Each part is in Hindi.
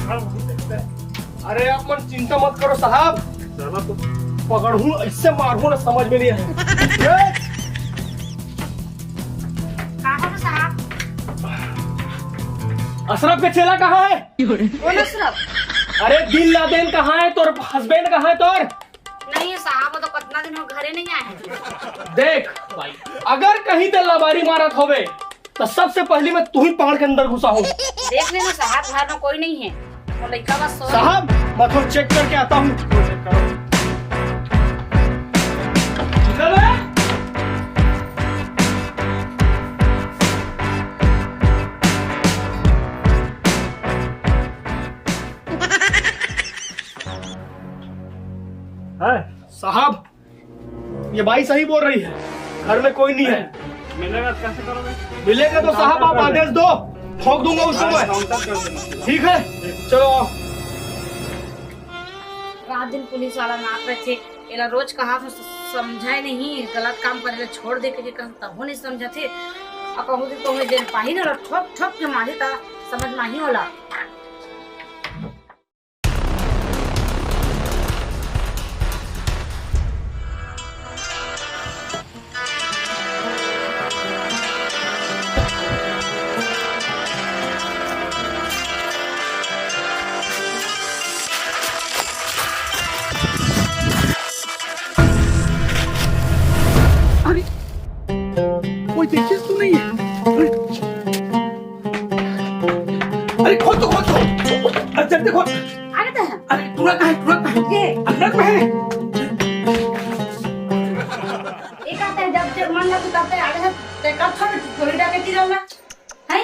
अरे आप मन चिंता मत करो साहब, चलो तो पकड़ू ऐसे मारू ना समझ में नहीं आए। अशरफ का चेला कहाँ है? कौन अशरफ? अरे बिन लादेन कहाँ है? तोर हस्बैंड कहाँ है तोर? नहीं है साहब, वो तो कितना दिन हो घरे नहीं आए हैं। देख भाई, अगर कहीं ते लाबारी मारत होवे तो सबसे पहले मैं तू ही पकड़ के अंदर घुसा हूँ। देख लेना साहब, घर में कोई नहीं है, वो लड़का बस सो साहब मैं थोड़ा चेक करके आता हूँ। साहब ये बाई सही बोल रही है, घर में कोई नहीं है। मिलेगा कैसे करोगे? मिलेगा तो साहब आप आदेश दो, ठोक दूंगा उसको मैं। ठीक है चलो। रात दिन पुलिस वाला नाप रहे थे, एला रोज कहा तो समझाए नहीं, गलत काम करे छोड़ दे के कहता हो नहीं समझा थे। अब कहूँ तो मैं देर पाही ना ठोक ठोक के मारी ता समझ में ही होला। कोई देखिए तो नहीं है। अरे खोल तो खोल तो, जल्दी खोल। आगे तो है। अरे तुरंत है, तुरंत है, ये अंदर में है। एक आते हैं जब मन लगे तब तक आगे से ते कब थोड़ी डाके रहना है।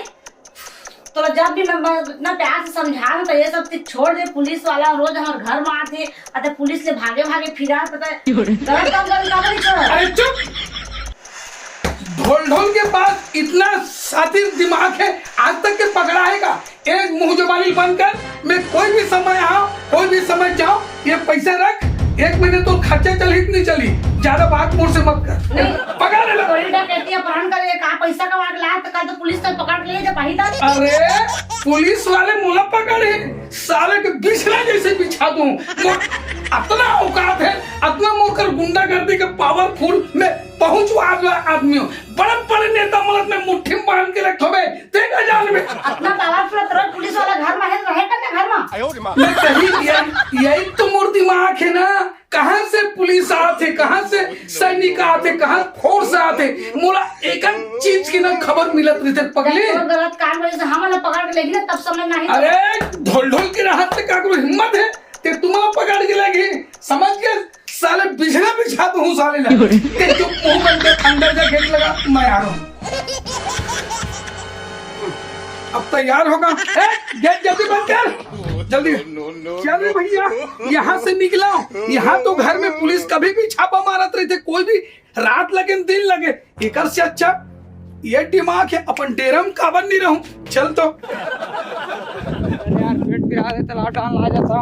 तो जब भी मैं इतना प्यार से समझा तो ये सब चीज छोड़ दे। पुलिस वाला रोज हमारे घर में आते, अरे पुलिस से भागे भागे फिरा, पता है गलत काम करने का नहीं छोड़ा। अरे चुप! ढोल ढोल के पास इतना सातिर दिमाग है, आज तक के पकड़ा है का? एक मुंह जुबानी बंद कर, मैं कोई भी समय आओ, कोई भी समय जाओ, ये पैसे रख, 1 महीने तो खर्चे चली नहीं चली, ज्यादा बात मुंह से मत कर। पकड़ ले। थोड़ी डकैती अपहरण करे का पैसा कमा के लाया तो कल तो पुलिस तक पकड़ के ले जा पाही था। अरे पुलिस वाले मुला पकड़े, साले के बिछड़ा जैसे बिछा दूं। अपना औकात है, अपना मोकर गुंडागर्दी के पावरफुल में पहुंचू आदमी हूँ। बड़े बड़े नेता मलत में मुट्ठी में बांध के रखो बे, देखा जान में। अपना पावरफुल तरह पुलिस वाला घर में है, रहे करना घर में। मैं कही यही तो मोर दिमाग है ना, कहाँ से पुलिस आते, कहाँ से सैनिक आते, कहाँ फोर्स आते, मोला एक चीज की ना खबर मिलत रहते पगले। गलत काम करे से हमारे पकड़ के लेगी ना तब समझ नहीं। अरे ढोल ढोल के राहत से काकरो हिम्मत है ते तुम्हारा पकड़ के लगी, समझ के साले बिछड़ा बिछा दूं साले ना ते जो मुंह बंद कर अंदर जा गेट लगा, मैं आ रहा हूँ। अब तैयार होगा, गेट जल्दी बंद कर, जल्दी चल भैया, यहाँ से निकला। यहाँ तो घर में पुलिस कभी भी छापा मारत रही थे, कोई भी रात लगे दिन लगे, एक से अच्छा ये दिमाग है, अपन डेरम काबर नहीं रहूं। चल तो यार पेट गिरा दे तो लाटान ला जाता।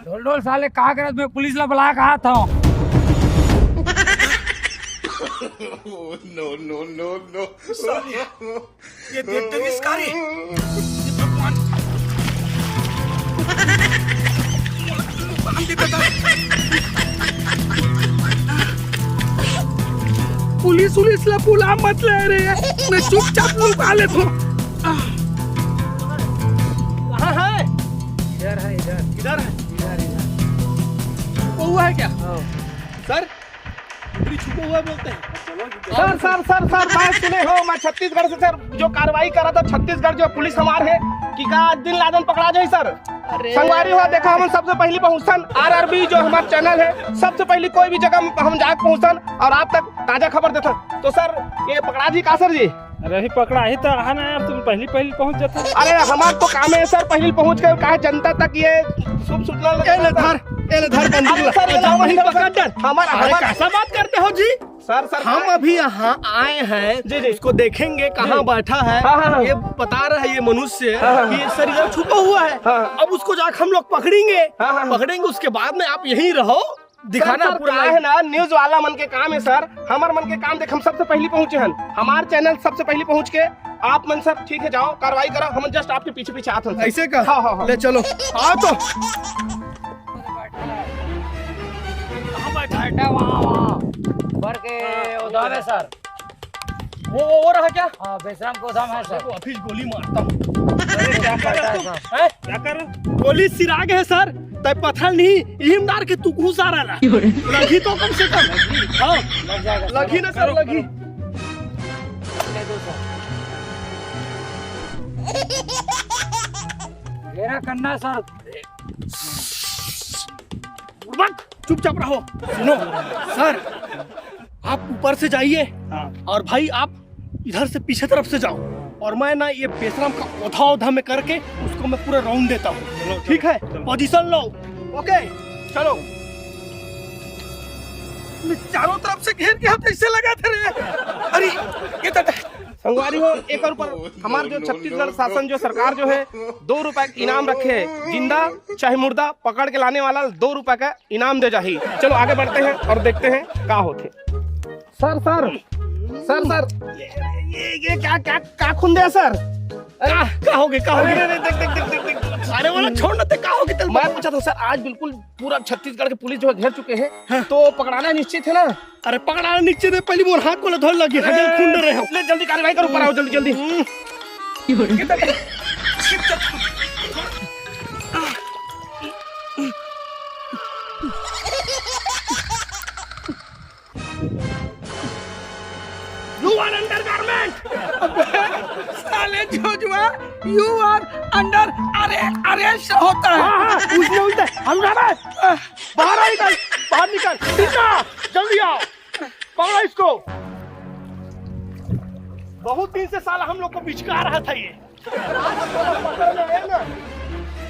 ढोल ढोल साले कहा करत मैं पुलिस ला बुला कहा था। no, no, no, no. ये देखते किस कारी? पुलिस उलिस ला बुला मत ले रहे, मैं चुपचाप लुका ले तो। कहाँ है? इधर है, इधर इधर है। इधर इधर। वो हुआ है क्या? सर छुपा हुआ बोलते हैं। सर सर सर सर मैं सुने हो, मैं छत्तीसगढ़ से सर जो कार्रवाई करा था, छत्तीसगढ़ जो पुलिस हमारे है कि का दिन लादन पकड़ा जाए सर। संगवारी हुआ देखो, हम सबसे पहले पहुंचन RRB जो हमारा चैनल है, सबसे पहले कोई भी जगह हम जाके पहुंचन और आप तक ताजा खबर देते। तो सर ये पकड़ा जी का सर जी? अरे ही पकड़ा ही तो है ना यार, तुम पहली पहुंच जाते। अरे हमारा तो काम है सर, पहले पहुंच कर कहा जनता तक ये शुभ सूचना धर बंदूक सर, जाओ वहीं पकड़ दे। हमारा कैसा बात करते हो जी? सर हम अभी यहाँ आए हैं जी, उसको देखेंगे कहाँ बैठा है। ये बता रहा है ये मनुष्य कि सर इधर छुपा हुआ है। अब उसको जाकर हम लोग पकड़ेंगे, उसके बाद में आप यहीं रहो, दिखाना पूरा है ना। न्यूज वाला मन के काम है सर, हमार मन के काम देख, हम सबसे पहले पहुंचे हैं, हमारे चैनल सबसे पहले पहुंच के आप मन सर ठीक है जाओ कार्रवाई करो, हम जस्ट आपके पीछे आते हैं। ऐसे का? हाँ। ले चलो आओ तो। बैठा वहाँ ऊपर के उधाम है सर। वो रहा क्या? हाँ बेशरम को उधाम है सर। अभी गोली मारता हूँ। क्या कर? गोली सिराग है सर, तब पत्थर नहीं इमदार के तू घुसा रहा लगी तो कम से कम। हाँ लग जाएगा। लगी ना सर, लगी। ले दो सर। मेरा करना सर। चुपचाप रहो। सुनो सर, आप ऊपर से जाइए और भाई आप इधर से पीछे तरफ से जाओ, और मैं ना ये बेशरम का औधा में करके उसको मैं पूरा राउंड देता हूँ। ठीक है, पोजीशन लो। ओके चलो। चारों तरफ से घेर के हाथ ऐसे लगा थे रे। अरे ये तो संगवारी हो, एक और ऊपर हमारे जो छत्तीसगढ़ शासन जो सरकार जो है 2 रुपए का इनाम रखे है, जिंदा चाहे मुर्दा पकड़ के लाने वाला 2 रुपए का इनाम दे जाही। चलो आगे बढ़ते हैं और देखते हैं क्या होते। सर ये क्या खुंदे है सर? क्या हो गया? देख अरे वाला छोड़ ना, क्या हो गया? मैं पूछा था सर, आज बिल्कुल पूरा छत्तीसगढ़ के पुलिस जो घेर चुके हैं, तो पकड़ाना निश्चित है ना? अरे पकड़ाना निश्चित है, पहले मोर हाथ को धर लगी हजल खुंड रहे हो। ले जल्दी कार्रवाई करो, ऊपर आओ जल्दी। You are under garment। साले जोजुआ, you are under arrest होता है। उसने उल्टा हम बाहर निकल जल्दी आओ, पकड़ो इसको। बहुत दिन से साला हम लोग को बिचका रहा था ये।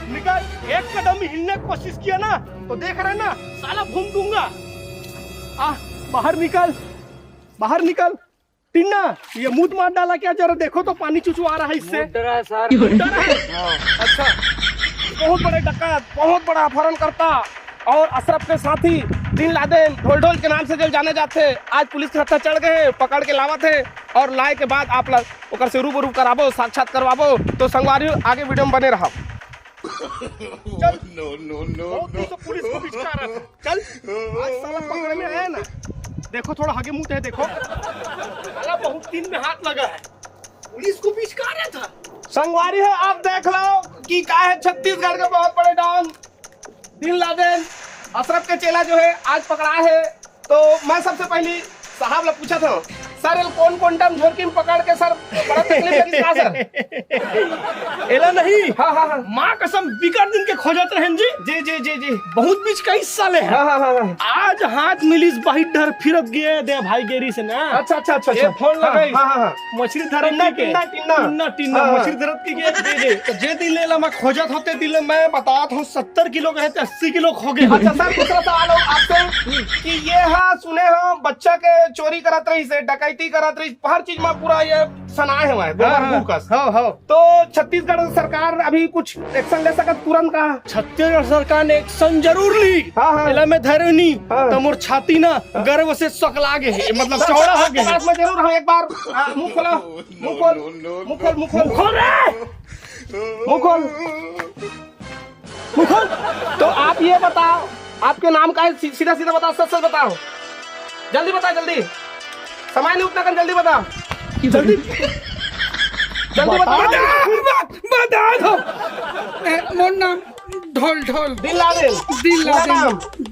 निकल, एक कदम भी हिलने की कोशिश किया ना तो देख रहे ना साला भून दूंगा। बाहर निकल। टिन्ना, ये मुंह मार डाला क्या? जरा देखो तो पानी चुचवा रहा है इससे। डरा है सर। डरा है? अच्छा, बहुत बड़े डकैत, बहुत बड़ा अपहरण करता और अशरफ के साथी बिन लादेन ढोल के नाम से जल जाने जाते, आज पुलिस के हत्था चढ़ गए, पकड़ के लावा थे और लाए के बाद आप लोग से रूबरू कराबो, साक्षात करवाबो। तो संगवारी आगे वीडियो में बने रहा। चल तो पुलिस को बिचका रहा था। चल आज साला पकड़े में आया ना, देखो थोड़ा आगे मुंह है, देखो साला बहुत दिन में हाथ लगा है, पुलिस को बिचका रहा था। संगवारी है, आप देख लो कि क्या है, छत्तीसगढ़ के बहुत बड़े डॉन बिन लादेन अशरफ के चेला जो है आज पकड़ा है। तो मैं सबसे पहले साहब ने पूछा था सर कौन टर्म झोरकी में पकड़ के सर बड़ा तकलीफ लगी क्या सर? एला नहीं। हाँ माँ कसम बिकर दिन के खोजत रहें जी बहुत बीच का हिस्सा ले। हाँ आज हाथ मिलिस बाहिर डर फिरत गए दे भाई गेरी से ना। अच्छा ये फोन लगाई। मछली धरत के टिन्ना मछली धरत की गए तो जे दिन लेला मैं खोजत होते दिल मैं बतात हूँ 70 किलो गए थे 80 किलो खो गए। अच्छा सर दूसरा सवाल हो आपसे कि ये हाँ सुने हो बच्चा के चोरी करत रही से डकैती करत रही, हर चीज में पूरा ये सनाए हुआ है। तो छत्तीसगढ़ सरकार अभी कुछ एक्शन ले सकत तुरंत का? छत्तीसगढ़ सरकार ने एक्शन जरूर ली। हाँ में धैर्य नहीं तो मोर छाती ना गर्व से सकला गे, मतलब चौड़ा हो गया। मैं जरूर हाँ एक बार मुंह खोल। तो आप ये बताओ आपके नाम का है? सीधा बताओ, सच बताओ, जल्दी बता, जल्दी समय नहीं उतना कर, जल्दी बता, जल्दी बता दो। मोर नाम ढोल बिन लादेन।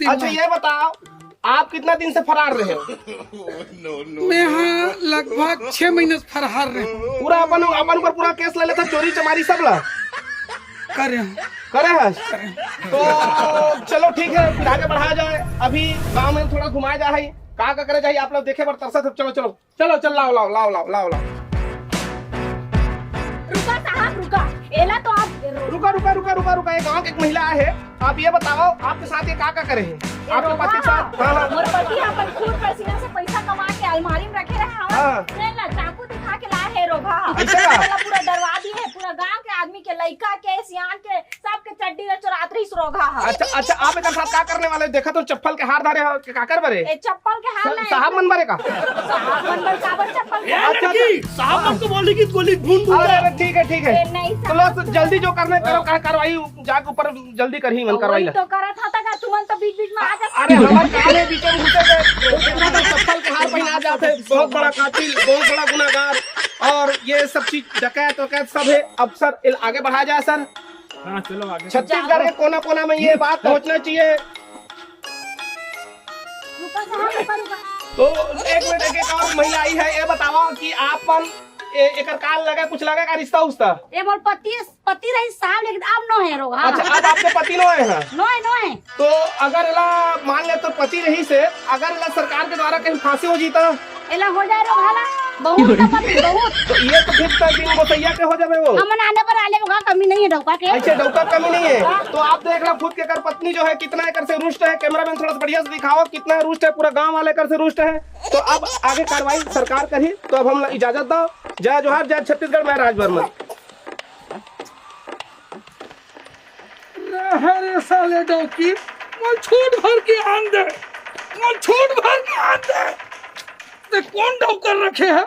अच्छा ये बताओ आप कितना दिन से फरार रहे हो? मैं यहाँ लगभग 6 महीने से फरार रहे। पूरा अपन पर पूरा केस ले लेता, चोरी चमारी सब ला करे है। तो चलो ठीक है, फिर आगे बढ़ाया जाए। अभी गांव में थोड़ा घुमाया जाए, कहाँ का करे जाइए आप लोग देखे पर तरसत। चलो लाओ। रुका साहब रुका, एला तो आप रुका रुका रुका रुका रुका, एक गाँव की एक महिला है, आप ये बताओ आपके साथ ये क्या करे हैं आपके पति के साथ? हाँ हाँ मोर पति अपन खून पसीना से पैसा कमा के अलमारी में रखे रहे हाँ। हवन नहीं ना चाकू दिखा के लाए है रोगा ऐसा का? मतलब पूरा डरवा दिए पूरा गांव के आदमी के लइका के सियान के सबके चड्डी रे चोरात रही रोगा अच्छा अच्छा, आप एक साथ क्या करने वाले? देखा तो चप्पल के हार धारे हो कि का कर बरे? ए चप्पल के हाल नहीं साहब मन बरे का? साहब मन काबर चप्पल के अच्छा अच्छा, साहब हमको बोली कि गोली ढूंढ अरे अरे ठीक है ठीक है, ए, नहीं तो लो तो जल्दी जो करने करो, का कार्रवाई जाके ऊपर जल्दी कर ही मन करवाई वही ला। तो करत था का तुमन तो बीच बीच में आ जाते अरे हमारे गाँव में बीच में घुसे गए, देखा तो चप्पल के हार पहना जाते, बहुत बड़ा कातिल, बहुत बड़ा गुनाहगार, और ये सब चीज डकैत वकैत सब है। अब सर आगे बढ़ाया जाए सर, हाँ चलो आगे। छत्तीसगढ़ के कोना कोना में ये बात पहुंचना चाहिए। रुका साहब रुका तो एक मिनट, एक और महिला आई है, ये बताओ कि आपन एक काल लगा कुछ लगा का रिश्ता उस्ता? ए मोर पति रही साहब, लेकिन अब नो है रोगा। अच्छा, अब आपके पति नो है? नो है तो अगर ला मान ले तो पति रही से अगर ला सरकार के द्वारा कहीं फांसी हो जीता एला हो जाए रो भाला बहुत तपति बहुत। तो ये तो फिर तक दिन गोसैया के हो जावे वो। हमन आने पर आले होगा, कमी नहीं है डौका के। ऐसे डॉक्टर कमी नहीं है। तो आप देख लो खुद के कर पत्नी जो है कितना एकर से रुष्ट है, कैमरामैन थोड़ा सा बढ़िया से दिखाओ कितना रुष्ट है, पूरा गांव वाले कर से रुष्ट है। तो अब आगे कार्रवाई सरकार करी, तो अब हम इजाजत दो। जय जोहार, जय छत्तीसगढ़, मैं राज वर्मा। अरे साले डौकी, मोल छूट भर के आन दे, मोल छूट भर के आन दे। ते कौन डौकर रखे है?